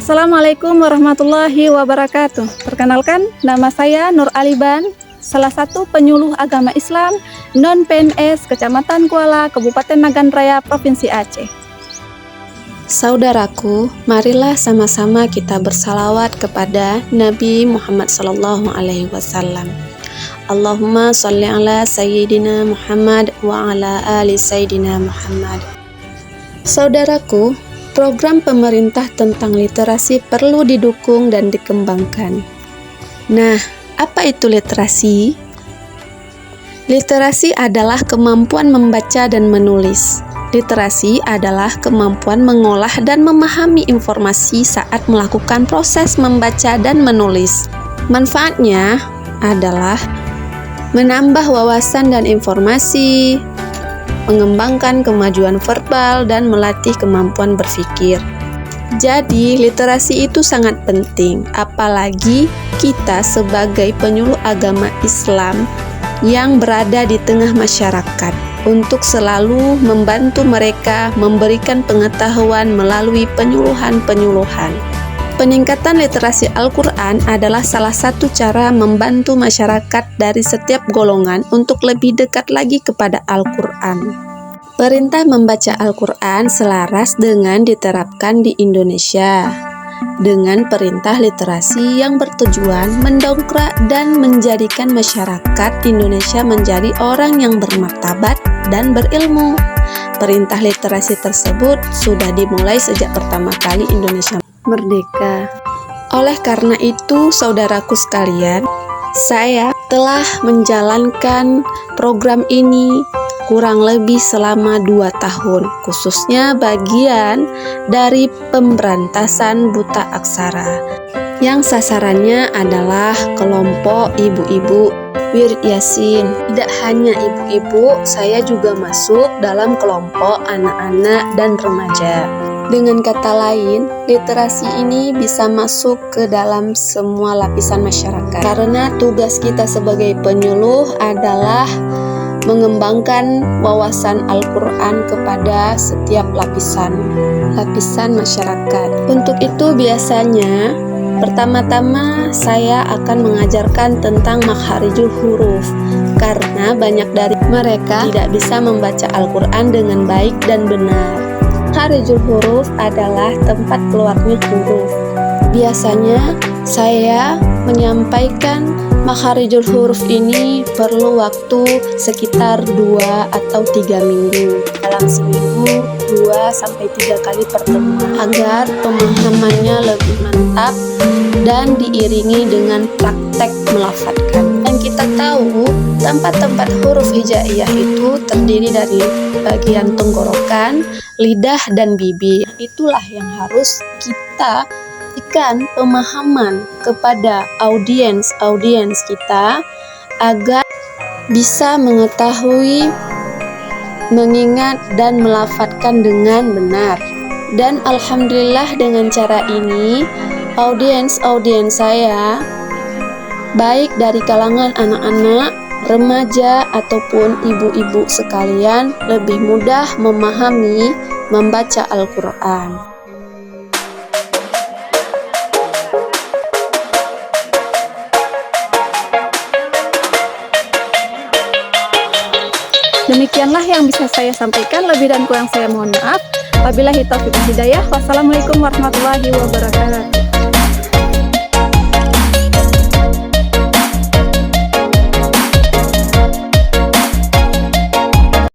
Assalamualaikum warahmatullahi wabarakatuh. Perkenalkan, nama saya Nur Aliban, salah satu penyuluh agama Islam non-PNS Kecamatan Kuala, Kabupaten Nagan Raya, Provinsi Aceh. Saudaraku, marilah sama-sama kita bersalawat kepada Nabi Muhammad SAW. Allahumma sholli ala Sayyidina Muhammad wa ala ali Sayyidina Muhammad. Saudaraku, program pemerintah tentang literasi perlu didukung dan dikembangkan. Nah, apa itu literasi? Literasi adalah kemampuan membaca dan menulis. Literasi adalah kemampuan mengolah dan memahami informasi saat melakukan proses membaca dan menulis. Manfaatnya adalah menambah wawasan dan informasi, mengembangkan kemajuan verbal, dan melatih kemampuan berpikir. Jadi, literasi itu sangat penting, apalagi kita sebagai penyuluh agama Islam yang berada di tengah masyarakat, untuk selalu membantu mereka memberikan pengetahuan melalui penyuluhan-penyuluhan. Peningkatan literasi Al-Quran adalah salah satu cara membantu masyarakat dari setiap golongan untuk lebih dekat lagi kepada Al-Quran. Perintah membaca Al-Quran selaras dengan diterapkan di Indonesia dengan perintah literasi yang bertujuan mendongkrak dan menjadikan masyarakat Indonesia menjadi orang yang bermartabat dan berilmu. Perintah literasi tersebut sudah dimulai sejak pertama kali Indonesia merdeka. Oleh karena itu, saudaraku sekalian, saya telah menjalankan program ini kurang lebih selama 2 tahun, khususnya bagian dari pemberantasan buta aksara, yang sasarannya adalah kelompok ibu-ibu Wirid Yasin. Tidak hanya ibu-ibu, saya juga masuk dalam kelompok anak-anak dan remaja. Dengan kata lain, literasi ini bisa masuk ke dalam semua lapisan masyarakat. Karena tugas kita sebagai penyuluh adalah mengembangkan wawasan Al-Quran kepada setiap lapisan masyarakat. Untuk itu biasanya pertama-tama saya akan mengajarkan tentang makharijul huruf, karena banyak dari mereka tidak bisa membaca Al-Quran dengan baik dan benar. Makharijul huruf adalah tempat keluarnya huruf. Biasanya saya menyampaikan makharijul huruf ini perlu waktu sekitar 2 atau 3 minggu. Dalam seminggu 2-3 kali pertemuan agar pemahamannya lebih mantap dan diiringi dengan praktek melafadzkan. Dan kita tahu tempat-tempat huruf hijaiyah itu terdiri dari bagian tenggorokan, lidah, dan bibir. Itulah yang harus kita berikan pemahaman kepada audiens kita agar bisa mengetahui, mengingat, dan melafadzkan dengan benar. Dan alhamdulillah dengan cara ini audiens saya, baik dari kalangan anak-anak, remaja, ataupun ibu-ibu sekalian, lebih mudah memahami membaca Al-Quran. Demikianlah yang bisa saya sampaikan, lebih dan kurang saya mohon maaf. Wabillahi taufiq wal hidayah. Wassalamualaikum warahmatullahi wabarakatuh.